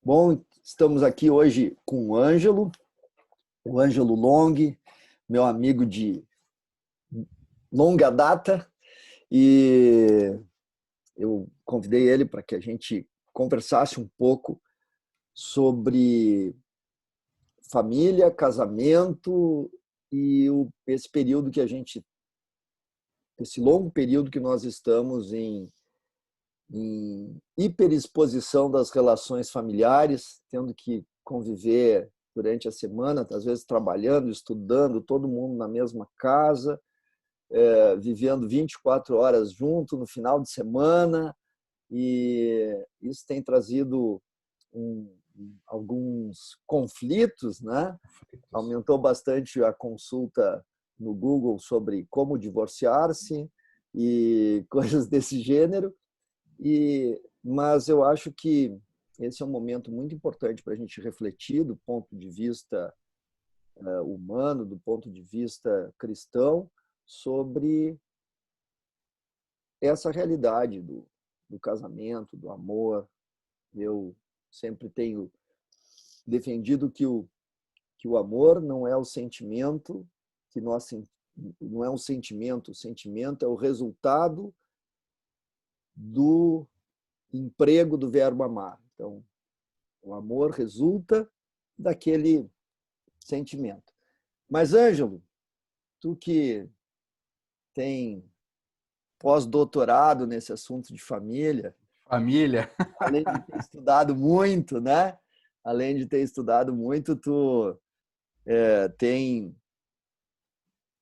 Bom, estamos aqui hoje com o Ângelo Long, meu amigo de longa data, e eu convidei ele para que a gente conversasse um pouco sobre família, casamento e esse período esse longo período que nós estamos em hiperexposição das relações familiares, tendo que conviver durante a semana, às vezes trabalhando, estudando, todo mundo na mesma casa, vivendo 24 horas junto no final de semana, e isso tem trazido alguns conflitos, né? Aumentou bastante a consulta no Google sobre como divorciar-se e coisas desse gênero. Mas eu acho que esse é um momento muito importante para a gente refletir do ponto de vista humano, do ponto de vista cristão, sobre essa realidade do casamento, do amor. Eu sempre tenho defendido que o amor não é o sentimento que nós não é um sentimento, o sentimento é o resultado do emprego do verbo amar. Então, o amor resulta daquele sentimento. Mas, Ângelo, tu que tem pós-doutorado nesse assunto de família, Família. além de ter estudado muito, né? Além de ter estudado muito, tem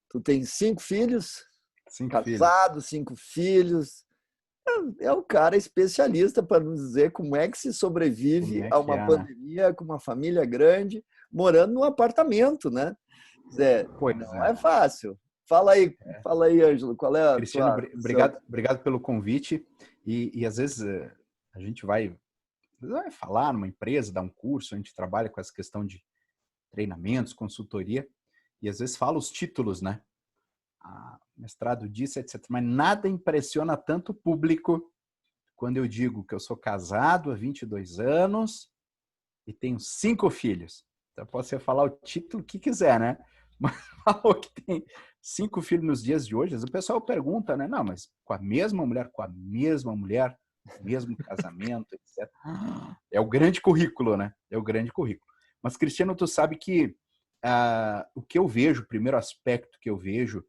tu tem 5 filhos, 5 filhos. casado, 5 filhos. É o cara especialista para nos dizer como é que se Como sobrevive é a que uma é, né? pandemia com uma família grande, morando num apartamento, né? Zé, Pois não é. é fácil. Fala aí, Ângelo, qual é a Cristiano, tua visão? obrigado pelo convite. E às vezes a gente vai falar numa empresa, dar um curso, a gente trabalha com essa questão de treinamentos, consultoria, e às vezes fala os títulos, né? Mestrado disso, etc. Mas nada impressiona tanto o público quando eu digo que eu sou casado há 22 anos e tenho 5 filhos. Então, pode ser falar o título que quiser, né? Mas falou que tem 5 filhos nos dias de hoje. O pessoal pergunta, né? Não, mas com a mesma mulher, mesmo casamento, etc. É o grande currículo, né? É o grande currículo. Mas, Cristiano, tu sabe que o que eu vejo, o primeiro aspecto que eu vejo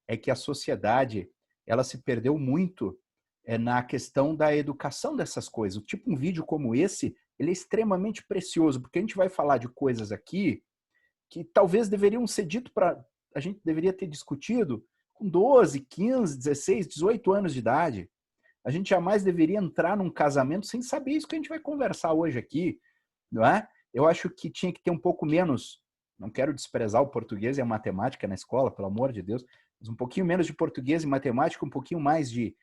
é que a sociedade ela se perdeu muito na questão da educação dessas coisas. Tipo um vídeo como esse, ele é extremamente precioso, porque a gente vai falar de coisas aqui que talvez deveriam ser dito a gente deveria ter discutido com 12, 15, 16, 18 anos de idade. A gente jamais deveria entrar num casamento sem saber isso que a gente vai conversar hoje aqui, não é? Eu acho que tinha que ter um pouco menos, não quero desprezar o português e a matemática na escola, pelo amor de Deus, mas um pouquinho menos de português e matemática, um pouquinho mais de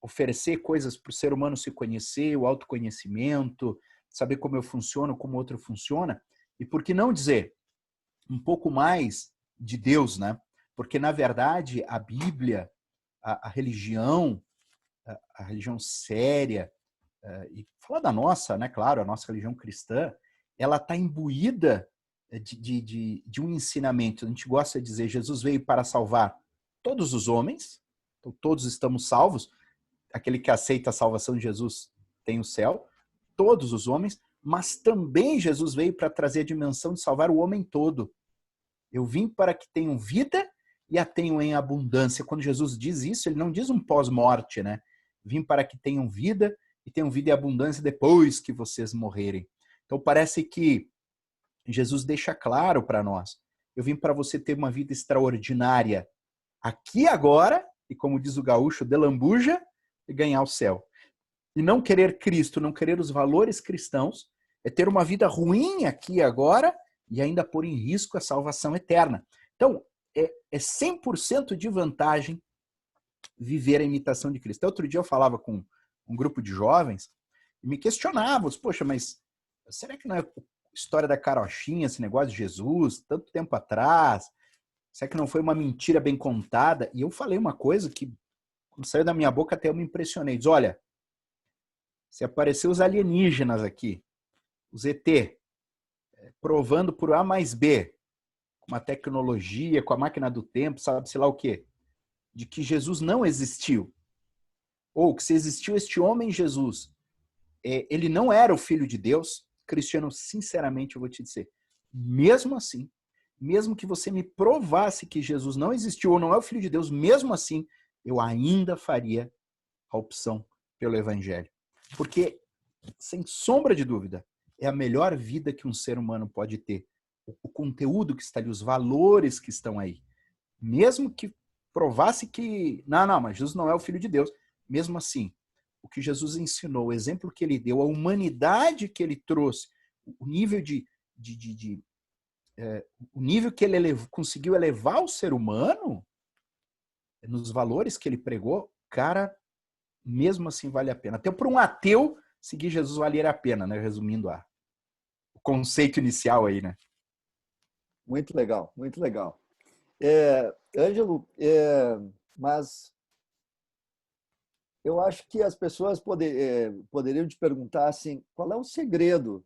oferecer coisas para o ser humano se conhecer, o autoconhecimento, saber como eu funciono, como o outro funciona. E por que não dizer um pouco mais de Deus, né? Porque, na verdade, a Bíblia, a religião, a religião séria, e falar da nossa, né? Claro, a nossa religião cristã, ela está imbuída de um ensinamento. A gente gosta de dizer, Jesus veio para salvar todos os homens, então todos estamos salvos, aquele que aceita a salvação de Jesus tem o céu, todos os homens, mas também Jesus veio para trazer a dimensão de salvar o homem todo. Eu vim para que tenham vida e a tenham em abundância. Quando Jesus diz isso, ele não diz um pós-morte, né? Vim para que tenham vida e tenham vida e abundância depois que vocês morrerem. Então parece que Jesus deixa claro para nós. Eu vim para você ter uma vida extraordinária aqui agora, e como diz o gaúcho, de lambuja, e ganhar o céu. E não querer Cristo, não querer os valores cristãos, é ter uma vida ruim aqui e agora e ainda pôr em risco a salvação eterna. Então, é 100% de vantagem viver a imitação de Cristo. Outro dia eu falava com um grupo de jovens e me questionavam, poxa, mas será que não é história da carochinha, esse negócio de Jesus, tanto tempo atrás? Será que não foi uma mentira bem contada? E eu falei uma coisa que, quando saiu da minha boca, até eu me impressionei. Diz, olha, Se aparecer os alienígenas aqui, os ET, provando por A mais B, com uma tecnologia, com a máquina do tempo, sabe-se lá o quê, de que Jesus não existiu, ou que se existiu este homem Jesus, ele não era o Filho de Deus, Cristiano, sinceramente eu vou te dizer, mesmo assim, mesmo que você me provasse que Jesus não existiu ou não é o Filho de Deus, mesmo assim, eu ainda faria a opção pelo Evangelho. Porque, sem sombra de dúvida, é a melhor vida que um ser humano pode ter. O conteúdo que está ali, os valores que estão aí. Mesmo que provasse que, não, mas Jesus não é o Filho de Deus. Mesmo assim, o que Jesus ensinou, o exemplo que ele deu, a humanidade que ele trouxe, o nível o nível que ele conseguiu elevar o ser humano, nos valores que ele pregou, cara, mesmo assim vale a pena. Até para um ateu, seguir Jesus valer a pena, né? Resumindo o conceito inicial aí, né? Muito legal, muito legal. Ângelo, mas eu acho que as pessoas poderiam te perguntar assim, qual é o segredo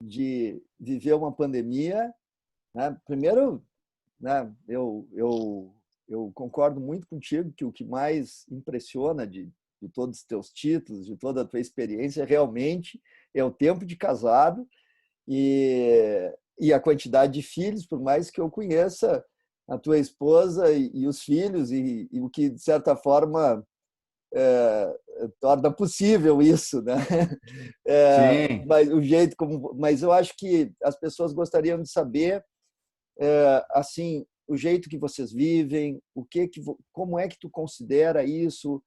de viver uma pandemia, né? Primeiro, né, eu concordo muito contigo que o que mais impressiona de todos os teus títulos, de toda a tua experiência, realmente é o tempo de casado e a quantidade de filhos, por mais que eu conheça a tua esposa e os filhos, e o que, de certa forma, torna possível isso, né? Sim. Mas o jeito mas eu acho que as pessoas gostariam de saber, assim, o jeito que vocês vivem, como é que tu considera isso,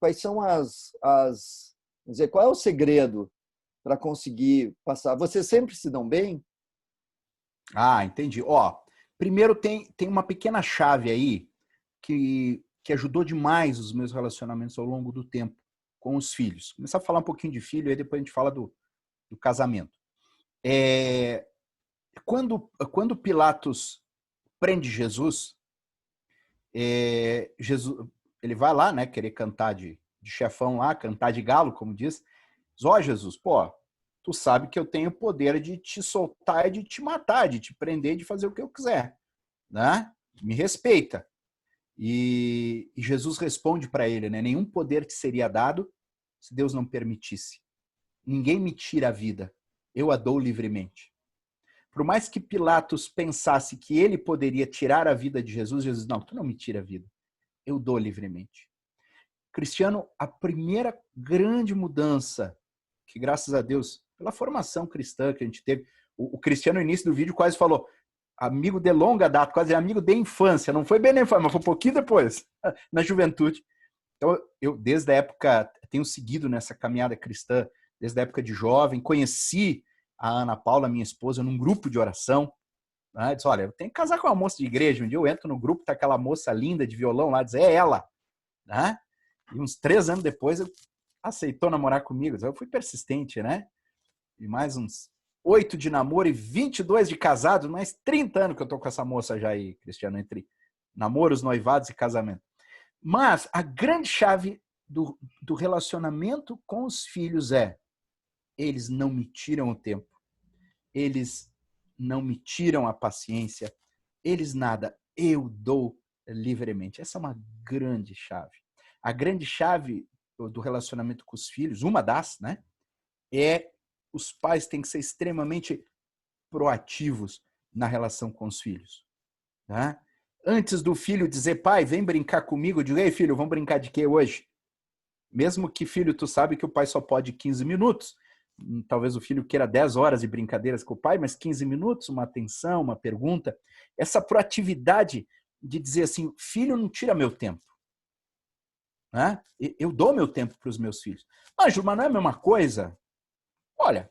quais são quer dizer, qual é o segredo para conseguir passar? Vocês sempre se dão bem? Ah, entendi. Ó, primeiro tem uma pequena chave aí que ajudou demais os meus relacionamentos ao longo do tempo com os filhos. Começar a falar um pouquinho de filho, aí depois a gente fala do casamento. Quando Pilatos prende Jesus, Jesus, ele vai lá, né, querer cantar de chefão lá, cantar de galo, como diz. Ó, Jesus, pô, tu sabe que eu tenho o poder de te soltar e de te matar, de te prender, de fazer o que eu quiser, né? Me respeita. E Jesus responde para ele, né? Nenhum poder te seria dado se Deus não permitisse. Ninguém me tira a vida, eu a dou livremente. Por mais que Pilatos pensasse que ele poderia tirar a vida de Jesus, Jesus, não, tu não me tira a vida, eu dou livremente. Cristiano, a primeira grande mudança que, graças a Deus, pela formação cristã que a gente teve, o Cristiano, no início do vídeo, quase falou amigo de longa data, quase amigo de infância. Não foi bem na infância, mas foi um pouquinho depois, na juventude. Então, eu, desde a época, tenho seguido nessa caminhada cristã, desde a época de jovem, conheci a Ana Paula, minha esposa, num grupo de oração. Né? Disse, olha, eu tenho que casar com uma moça de igreja. Um dia eu entro no grupo, tá aquela moça linda de violão lá, diz, é ela. Né? E uns 3 anos depois, aceitou namorar comigo. Eu fui persistente, né? E mais uns 8 de namoro e 22 de casado, mais 30 anos que eu tô com essa moça já aí, Cristiano, entre namoros, noivados e casamento. Mas a grande chave do relacionamento com os filhos eles não me tiram o tempo, eles não me tiram a paciência, eles nada, eu dou livremente. Essa é uma grande chave. A grande chave do relacionamento com os filhos, uma das, né, os pais têm que ser extremamente proativos na relação com os filhos. Né? Antes do filho dizer, pai, vem brincar comigo, eu digo, ei filho, vamos brincar de quê hoje? Mesmo que, filho, tu sabe que o pai só pode 15 minutos. Talvez o filho queira 10 horas de brincadeiras com o pai, mas 15 minutos, uma atenção, uma pergunta. Essa proatividade de dizer assim, filho, não tira meu tempo. Né? Eu dou meu tempo para os meus filhos. Mas não é a mesma coisa? Olha,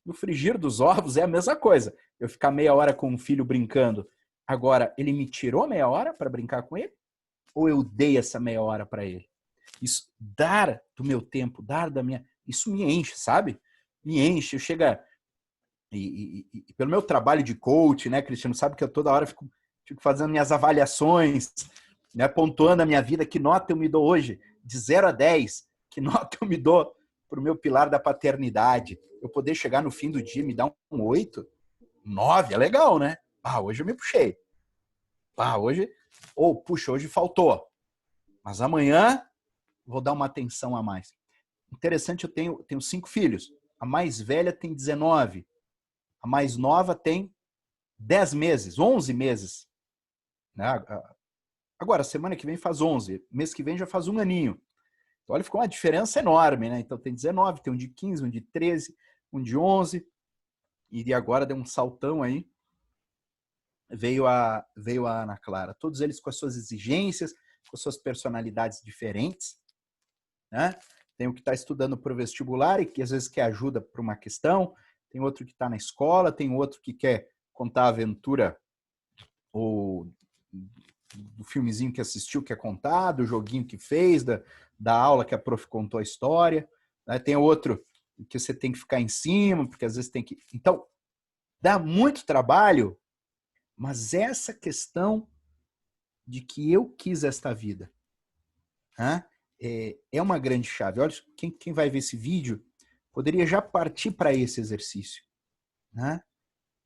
no frigir dos ovos é a mesma coisa. Eu ficar meia hora com um filho brincando. Agora, ele me tirou meia hora para brincar com ele? Ou eu dei essa meia hora para ele? Isso, dar do meu tempo, dar da minha... Isso me enche, sabe? Me enche. Eu chego... E pelo meu trabalho de coach, né, Cristiano? Sabe que eu toda hora fico fazendo minhas avaliações, né, pontuando a minha vida. Que nota eu me dou hoje? De 0 a 10. Que nota eu me dou para o meu pilar da paternidade. Eu poder chegar no fim do dia e me dar um 8, 9, é legal, né? Hoje eu me puxei. Hoje... Ou, puxa, hoje faltou. Mas amanhã vou dar uma atenção a mais. Interessante, eu tenho 5 filhos. A mais velha tem 19. A mais nova tem 10 meses, 11 meses. Né? Agora, semana que vem faz 11. Mês que vem já faz um aninho. Então, olha, ficou uma diferença enorme, né? Então, tem 19, tem um de 15, um de 13, um de 11. E agora deu um saltão aí. Veio a Ana Clara. Todos eles com as suas exigências, com as suas personalidades diferentes. Né? Tem o que está estudando para o vestibular e que às vezes quer ajuda para uma questão. Tem outro que está na escola. Tem outro que quer contar a aventura ou do filmezinho que assistiu, quer contar, do joguinho que fez, da aula que a prof contou a história. Né? Tem outro que você tem que ficar em cima, porque às vezes tem que... Então, dá muito trabalho, mas essa questão de que eu quis esta vida, né? É uma grande chave. Olha, quem vai ver esse vídeo poderia já partir para esse exercício. Né?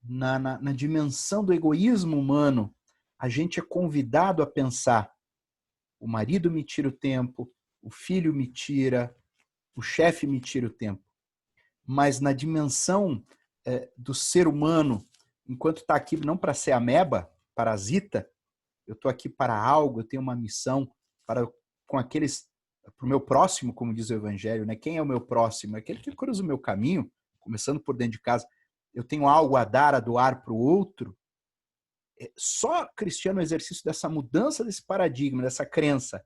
Na dimensão do egoísmo humano, a gente é convidado a pensar: o marido me tira o tempo, o filho me tira, o chefe me tira o tempo. Mas na dimensão do ser humano, enquanto está aqui não para ser ameba, parasita, eu estou aqui para algo, eu tenho uma missão para o meu próximo, como diz o Evangelho, né? Quem é o meu próximo? É aquele que cruza o meu caminho, começando por dentro de casa. Eu tenho algo a dar, a doar para o outro. Só, Cristiano, o exercício dessa mudança desse paradigma, dessa crença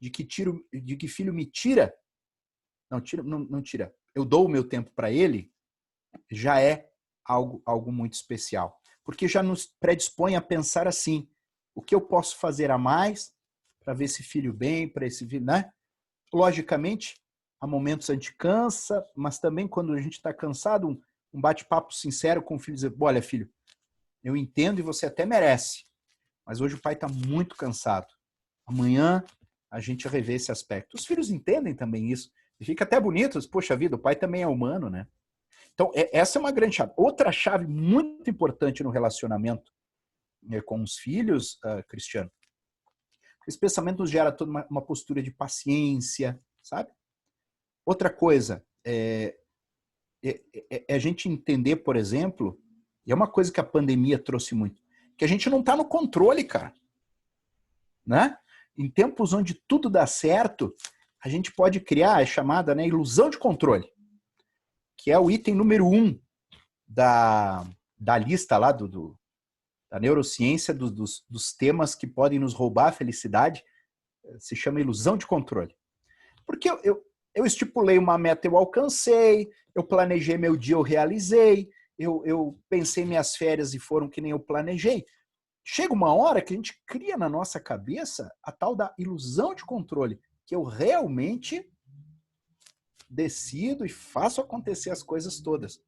de que filho me tira, não tira, eu dou o meu tempo para ele, já é algo muito especial. Porque já nos predispõe a pensar assim: o que eu posso fazer a mais para ver esse filho bem, para esse filho, né? Logicamente, há momentos a gente cansa, mas também quando a gente está cansado, um bate-papo sincero com o filho, dizer: olha, filho, eu entendo e você até merece, mas hoje o pai está muito cansado. Amanhã a gente revê esse aspecto. Os filhos entendem também isso. E fica até bonito, poxa vida, o pai também é humano, né? Então, essa é uma grande chave. Outra chave muito importante no relacionamento com os filhos, Cristiano, esse pensamento nos gera toda uma postura de paciência, sabe? Outra coisa, é a gente entender, por exemplo, e é uma coisa que a pandemia trouxe muito, que a gente não está no controle, cara. Né? Em tempos onde tudo dá certo, a gente pode criar a chamada, né, ilusão de controle, que é o item número 1 da lista lá da neurociência dos temas que podem nos roubar a felicidade. Se chama ilusão de controle. Porque eu estipulei uma meta, eu alcancei, eu planejei meu dia, eu realizei, eu pensei minhas férias e foram que nem eu planejei. Chega uma hora que a gente cria na nossa cabeça a tal da ilusão de controle, que eu realmente decido e faço acontecer as coisas todas.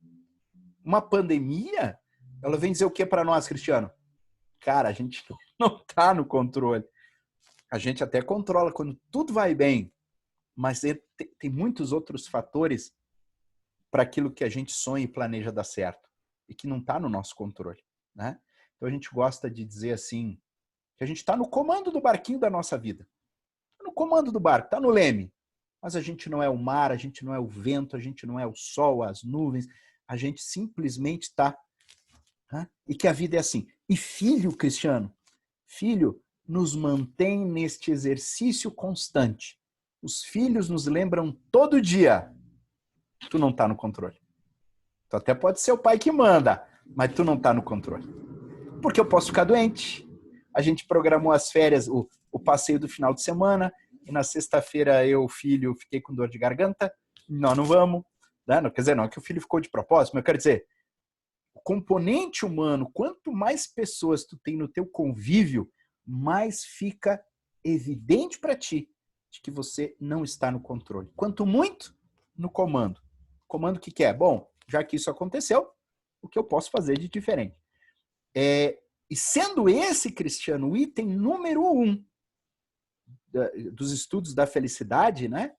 Uma pandemia, ela vem dizer o que para nós, Cristiano? Cara, a gente não está no controle. A gente até controla quando tudo vai bem, mas tem muitos outros fatores para aquilo que a gente sonha e planeja dar certo e que não está no nosso controle, né? Então a gente gosta de dizer assim, que a gente está no comando do barquinho da nossa vida. Tá no comando do barco, está no leme. Mas a gente não é o mar, a gente não é o vento, a gente não é o sol, as nuvens. A gente simplesmente está. Né? E que a vida é assim. E filho, Cristiano, filho nos mantém neste exercício constante. Os filhos nos lembram todo dia: tu não está no controle. Tu até pode ser o pai que manda, mas tu não está no controle. Porque eu posso ficar doente. A gente programou as férias, o passeio do final de semana, e na sexta-feira eu, filho, fiquei com dor de garganta. Nós não vamos. Né? Não, quer dizer, não é que o filho ficou de propósito, mas eu quero dizer, o componente humano, quanto mais pessoas tu tem no teu convívio, mais fica evidente para ti de que você não está no controle. Quanto muito, no comando. Comando que é? Bom, já que isso aconteceu, o que eu posso fazer de diferente? E sendo esse, Cristiano, o item número 1 dos estudos da felicidade, né?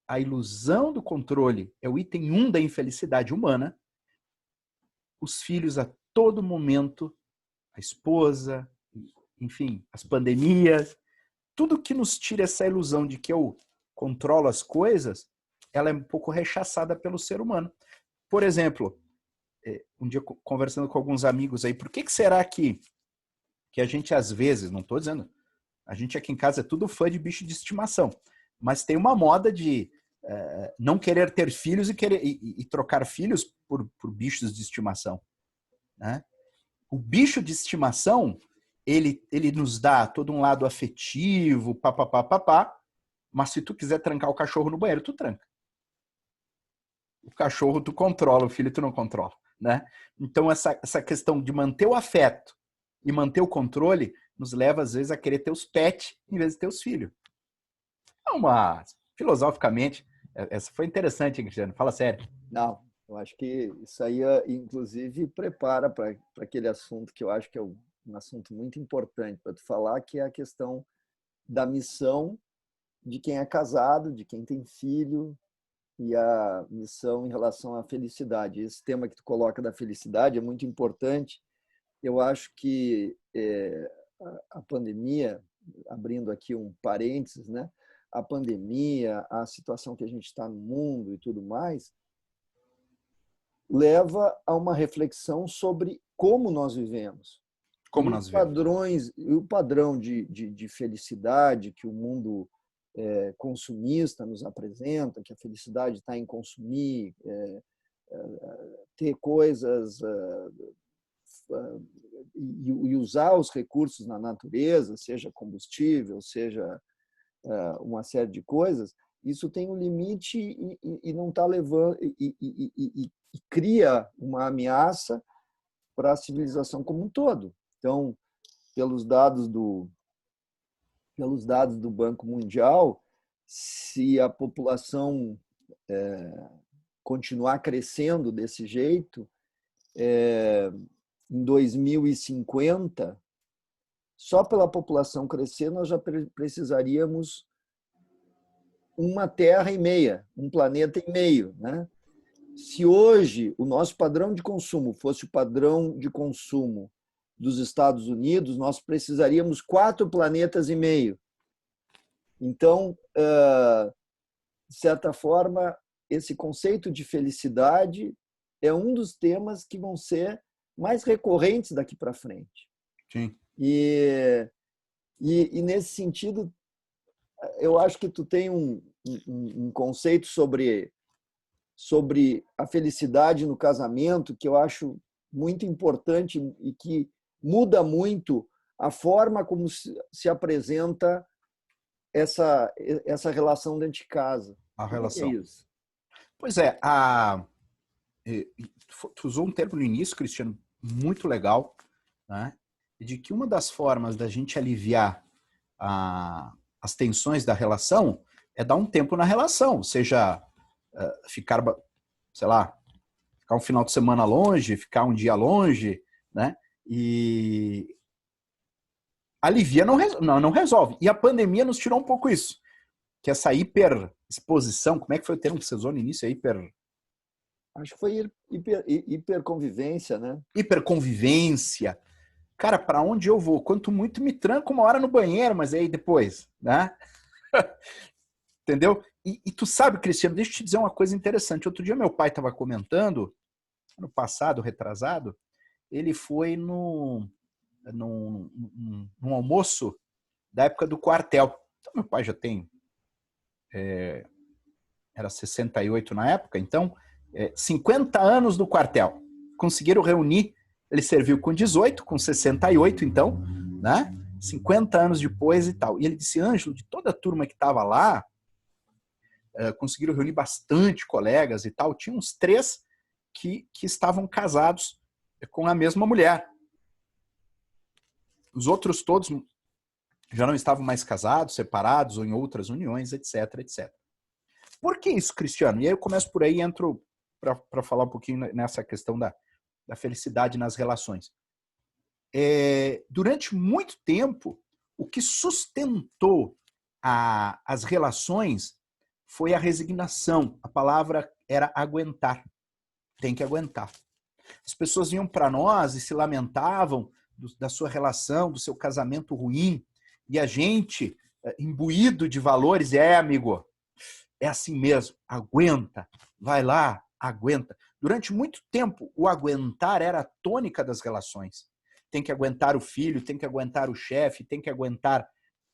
a ilusão do controle é o item 1 da infelicidade humana, os filhos a todo momento, a esposa, enfim, as pandemias, tudo que nos tira essa ilusão de que eu controlo as coisas, ela é um pouco rechaçada pelo ser humano. Por exemplo, um dia conversando com alguns amigos aí, por que será que a gente às vezes, não estou dizendo, a gente aqui em casa é tudo fã de bicho de estimação, mas tem uma moda de não querer ter filhos e trocar filhos por bichos de estimação, né? O bicho de estimação, ele nos dá todo um lado afetivo, papapá, mas se tu quiser trancar o cachorro no banheiro, tu tranca. O cachorro tu controla, o filho tu não controla, né? Então essa questão de manter o afeto e manter o controle nos leva às vezes a querer ter os pets em vez de ter os filhos. Filosoficamente, essa foi interessante, hein, Cristiano? Fala sério. Não, eu acho que isso aí, inclusive, prepara para aquele assunto que eu acho que é um assunto muito importante para tu falar, que é a questão da missão de quem é casado, de quem tem filho, e a missão em relação à felicidade. Esse tema que tu coloca da felicidade é muito importante. Eu acho que a pandemia, abrindo aqui um parênteses, né? A pandemia, a situação que a gente está no mundo e tudo mais, leva a uma reflexão sobre como nós vivemos. Como nós vivemos. O padrão de felicidade que o mundo consumista nos apresenta, que a felicidade está em consumir, ter coisas e usar os recursos na natureza, seja combustível, seja uma série de coisas, isso tem um limite e não está levando e cria uma ameaça para a civilização como um todo. Então, pelos dados do Banco Mundial, se a população continuar crescendo desse jeito, em 2050, só pela população crescer, nós já precisaríamos uma terra e meia, um planeta e meio, né? Se hoje o nosso padrão de consumo fosse o padrão de consumo dos Estados Unidos, nós precisaríamos 4 planetas e meio. Então, de certa forma, esse conceito de felicidade é um dos temas que vão ser mais recorrentes daqui para frente. Sim. E nesse sentido, eu acho que tu tem um conceito sobre a felicidade no casamento que eu acho muito importante e que muda muito a forma como se apresenta essa relação dentro de casa. A relação. É isso? Pois é, tu usou um termo no início, Cristiano, muito legal, né? De que uma das formas da gente aliviar as tensões da relação é dar um tempo na relação, seja ficar, sei lá, ficar um final de semana longe, ficar um dia longe, né? E alivia não resolve. E a pandemia nos tirou um pouco isso, que essa hiperexposição, como é que foi o termo que você usou no início? Acho que foi hiperconvivência, né? Hiperconvivência. Cara, para onde eu vou? Quanto muito me tranco uma hora no banheiro, mas aí depois, né? Entendeu? E tu sabe, Cristiano, deixa eu te dizer uma coisa interessante. Outro dia meu pai estava comentando, no passado, retrasado, ele foi num almoço da época do quartel. Então, meu pai já tem... era 68 na época, então 50 anos do quartel. Conseguiram reunir, ele serviu com 18, com 68, então, né? 50 anos depois e tal. E ele disse, Ângelo, de toda a turma que estava lá, conseguiram reunir bastante colegas e tal, tinha uns 3 que estavam casados com a mesma mulher. Os outros todos já não estavam mais casados, separados ou em outras uniões, etc, etc. Por que isso, Cristiano? E aí eu começo por aí e entro para falar um pouquinho nessa questão da felicidade nas relações. Durante muito tempo, o que sustentou as relações foi a resignação. A palavra era aguentar. Tem que aguentar. As pessoas vinham para nós e se lamentavam da sua relação, do seu casamento ruim, e a gente, imbuído de valores, amigo, é assim mesmo, aguenta, vai lá, aguenta. Durante muito tempo, o aguentar era a tônica das relações. Tem que aguentar o filho, tem que aguentar o chefe, tem que aguentar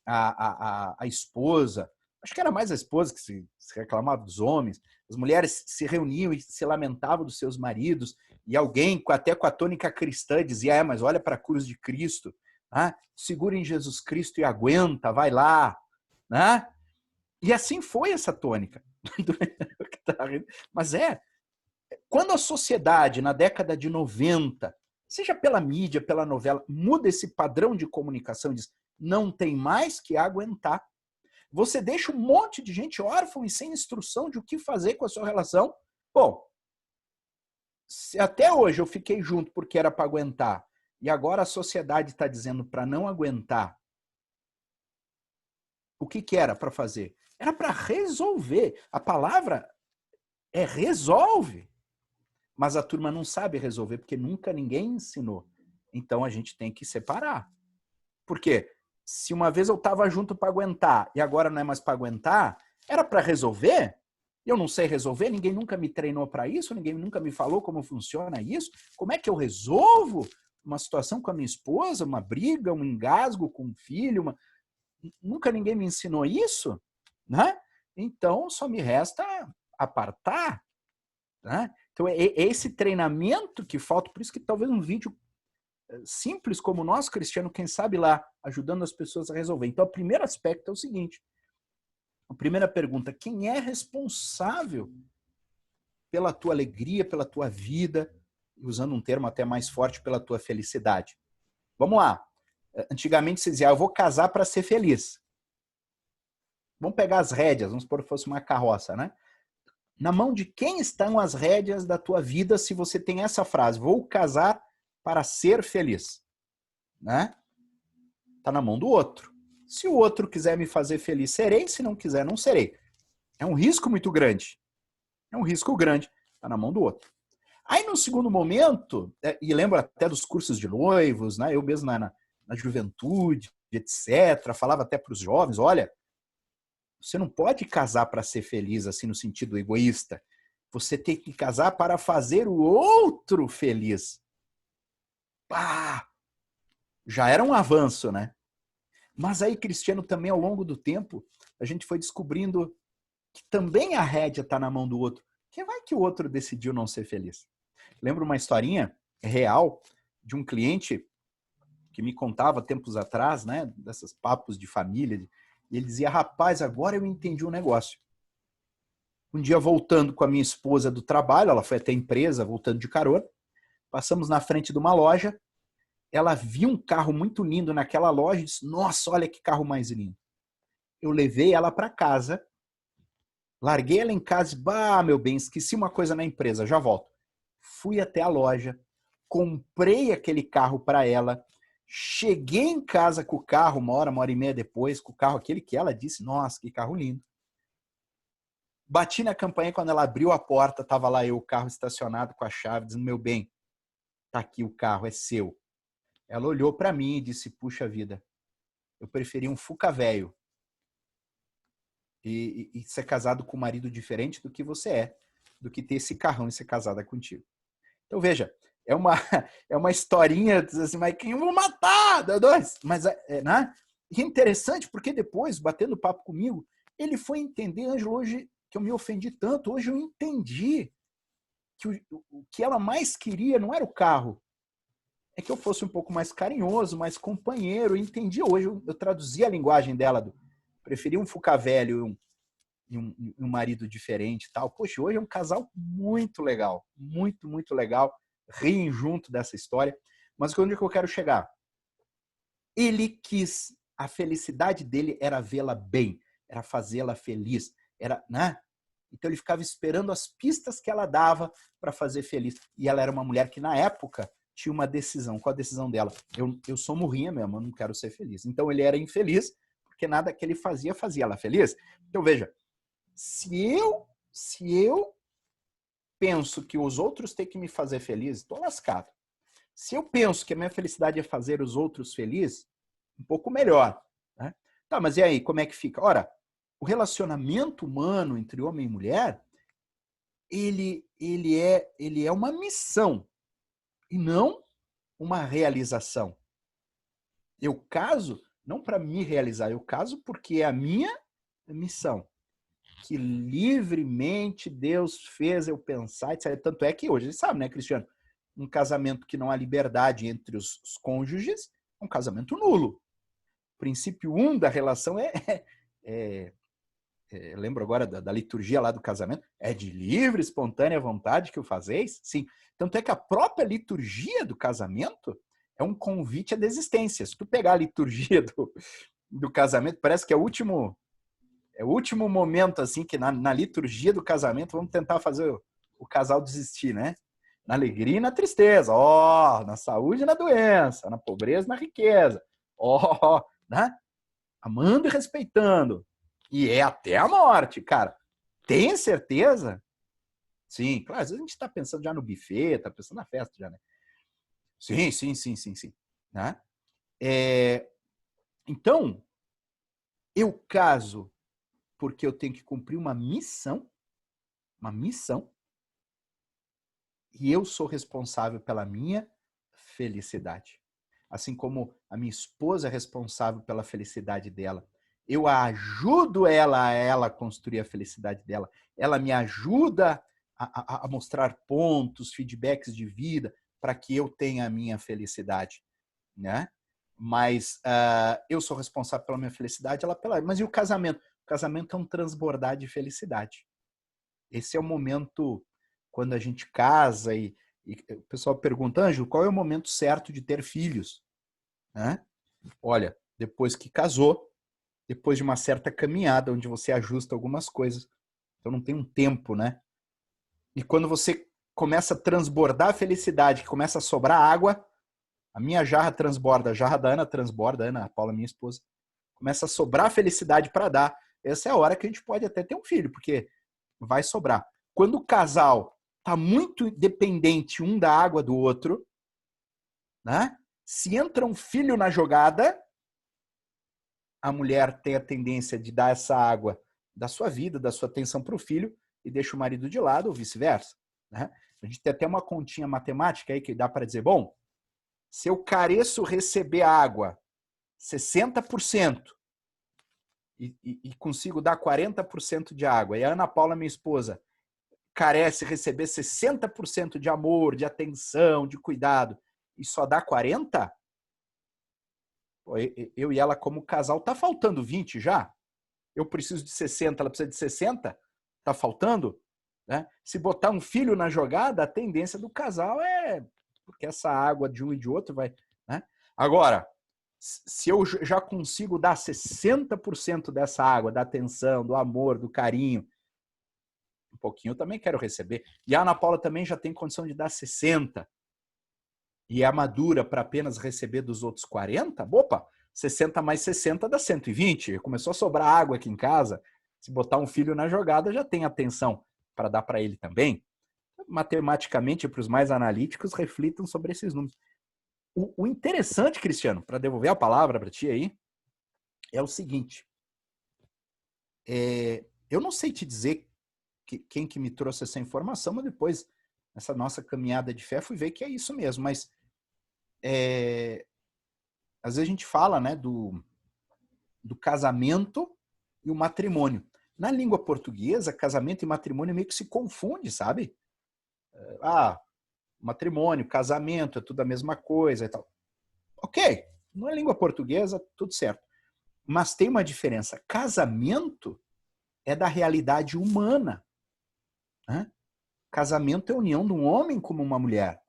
a esposa. Acho que era mais a esposa que se reclamava dos homens. As mulheres se reuniam e se lamentavam dos seus maridos. E alguém, até com a tônica cristã, dizia, mas olha para a cruz de Cristo. Né? Segura em Jesus Cristo e aguenta, vai lá. Né? E assim foi essa tônica. Mas quando a sociedade, na década de 90, seja pela mídia, pela novela, muda esse padrão de comunicação, diz, não tem mais que aguentar. Você deixa um monte de gente órfã e sem instrução de o que fazer com a sua relação. Bom, se até hoje eu fiquei junto porque era para aguentar, e agora a sociedade está dizendo para não aguentar, o que era para fazer? Era para resolver. A palavra é resolve. Mas a turma não sabe resolver, porque nunca ninguém ensinou. Então a gente tem que separar. Por quê? Se uma vez eu estava junto para aguentar e agora não é mais para aguentar, era para resolver? Eu não sei resolver, ninguém nunca me treinou para isso, ninguém nunca me falou como funciona isso. Como é que eu resolvo uma situação com a minha esposa, uma briga, um engasgo com um filho? Nunca ninguém me ensinou isso, né? Então só me resta apartar, né? Então é esse treinamento que falta, por isso que talvez um vídeo simples como o nosso, Cristiano, quem sabe lá, ajudando as pessoas a resolver. Então, o primeiro aspecto é o seguinte, a primeira pergunta, quem é responsável pela tua alegria, pela tua vida, usando um termo até mais forte, pela tua felicidade? Vamos lá. Antigamente se dizia, eu vou casar para ser feliz. Vamos pegar as rédeas, vamos supor que fosse uma carroça, né? Na mão de quem estão as rédeas da tua vida se você tem essa frase, vou casar para ser feliz, né? Tá na mão do outro. Se o outro quiser me fazer feliz, serei. Se não quiser, não serei. É um risco muito grande. É um risco grande. Tá na mão do outro. Aí, no segundo momento, e lembro até dos cursos de noivos, né? Eu mesmo na juventude, etc., falava até para os jovens, olha, você não pode casar para ser feliz, assim, no sentido egoísta. Você tem que casar para fazer o outro feliz. Pá! Já era um avanço, né? Mas aí, Cristiano, também ao longo do tempo, a gente foi descobrindo que também a rédea está na mão do outro. Que vai que o outro decidiu não ser feliz. Lembro uma historinha real de um cliente que me contava tempos atrás, né? Desses papos de família. E ele dizia, rapaz, agora eu entendi um negócio. Um dia, voltando com a minha esposa do trabalho, ela foi até a empresa, voltando de carona, passamos na frente de uma loja, ela viu um carro muito lindo naquela loja e disse, nossa, olha que carro mais lindo. Eu levei ela para casa, larguei ela em casa e, bah, meu bem, esqueci uma coisa na empresa, já volto. Fui até a loja, comprei aquele carro para ela, cheguei em casa com o carro, uma hora e meia depois, com o carro aquele que ela disse, nossa, que carro lindo. Bati na campainha, quando ela abriu a porta, estava lá eu, o carro estacionado com a chave, dizendo, meu bem, tá aqui o carro, é seu. Ela olhou para mim e disse, puxa vida, eu preferi um Fuca velho e ser casado com um marido diferente do que você do que ter esse carrão e ser casada contigo. Então, veja, é uma historinha, assim, mas quem eu vou matar? Mas, né? E é interessante porque depois, batendo papo comigo, ele foi entender, Ângelo, hoje que eu me ofendi tanto, hoje eu entendi que o que ela mais queria não era o carro, é que eu fosse um pouco mais carinhoso, mais companheiro. Eu entendi hoje, eu traduzi a linguagem dela, preferia um Fuca velho e um marido diferente e tal. Poxa, hoje é um casal muito legal, muito, muito legal, riem junto dessa história. Mas onde é que eu quero chegar? Ele quis, a felicidade dele era vê-la bem, era fazê-la feliz, era, né? Então ele ficava esperando as pistas que ela dava para fazer feliz. E ela era uma mulher que na época tinha uma decisão. Qual a decisão dela? Eu sou murrinha mesmo, eu não quero ser feliz. Então ele era infeliz, porque nada que ele fazia ela feliz. Então veja, Se eu penso que os outros têm que me fazer feliz, estou lascado. Se eu penso que a minha felicidade é fazer os outros felizes, um pouco melhor. Né? Tá, mas e aí, como é que fica? Ora, o relacionamento humano entre homem e mulher, ele é uma missão e não uma realização. Eu caso não para me realizar, eu caso porque é a minha missão. Que livremente Deus fez eu pensar, etc. Tanto é que hoje, ele sabe, né, Cristiano? Um casamento que não há liberdade entre os cônjuges é um casamento nulo. O princípio 1 da relação lembro agora da liturgia lá do casamento, é de livre, espontânea vontade que o fazeis? Sim. Tanto é que a própria liturgia do casamento é um convite à desistência. Se tu pegar a liturgia do casamento, parece que é o último momento, assim, que na liturgia do casamento, vamos tentar fazer o casal desistir, né? Na alegria e na tristeza, na saúde e na doença, na pobreza e na riqueza, né? Amando e respeitando. E é até a morte, cara. Tem certeza? Sim, claro, às vezes a gente está pensando já no buffet, está pensando na festa já, né? Sim. Né? Então, eu caso porque eu tenho que cumprir uma missão, e eu sou responsável pela minha felicidade. Assim como a minha esposa é responsável pela felicidade dela. Eu ajudo ela a construir a felicidade dela. Ela me ajuda a mostrar pontos, feedbacks de vida para que eu tenha a minha felicidade, né? Mas eu sou responsável pela minha felicidade, ela pela... Mas e o casamento? O casamento é um transbordar de felicidade. Esse é o momento quando a gente casa e o pessoal pergunta, Ângelo, qual é o momento certo de ter filhos? Né? Olha, depois que casou, depois de uma certa caminhada, onde você ajusta algumas coisas. Então não tem um tempo, né? E quando você começa a transbordar a felicidade, que começa a sobrar água, a minha jarra transborda, a jarra da Ana transborda, a Ana, a Paula, minha esposa, começa a sobrar felicidade para dar. Essa é a hora que a gente pode até ter um filho, porque vai sobrar. Quando o casal está muito dependente um da água do outro, né? Se entra um filho na jogada, a mulher tem a tendência de dar essa água da sua vida, da sua atenção para o filho e deixa o marido de lado ou vice-versa. Né? A gente tem até uma continha matemática aí que dá para dizer, bom, se eu careço receber água 60% e consigo dar 40% de água, e a Ana Paula, minha esposa, carece receber 60% de amor, de atenção, de cuidado, e só dá 40%, eu e ela como casal, tá faltando 20 já? Eu preciso de 60, ela precisa de 60? Tá faltando? Né? Se botar um filho na jogada, a tendência do casal é... Porque essa água de um e de outro vai... Né? Agora, se eu já consigo dar 60% dessa água, da atenção, do amor, do carinho, um pouquinho eu também quero receber. E a Ana Paula também já tem condição de dar 60%. E é madura para apenas receber dos outros 40%, opa, 60 mais 60 dá 120. Começou a sobrar água aqui em casa. Se botar um filho na jogada, já tem atenção para dar para ele também. Matematicamente, para os mais analíticos, reflitam sobre esses números. O interessante, Cristiano, para devolver a palavra para ti aí, é o seguinte. Eu não sei te dizer quem que me trouxe essa informação, mas depois, nessa nossa caminhada de fé, fui ver que é isso mesmo. Mas às vezes a gente fala, né, do casamento e o matrimônio. Na língua portuguesa, casamento e matrimônio meio que se confunde, sabe? Matrimônio, casamento, é tudo a mesma coisa e tal. Ok, na língua portuguesa, tudo certo. Mas tem uma diferença. Casamento é da realidade humana. Né? Casamento é a união de um homem com uma mulher.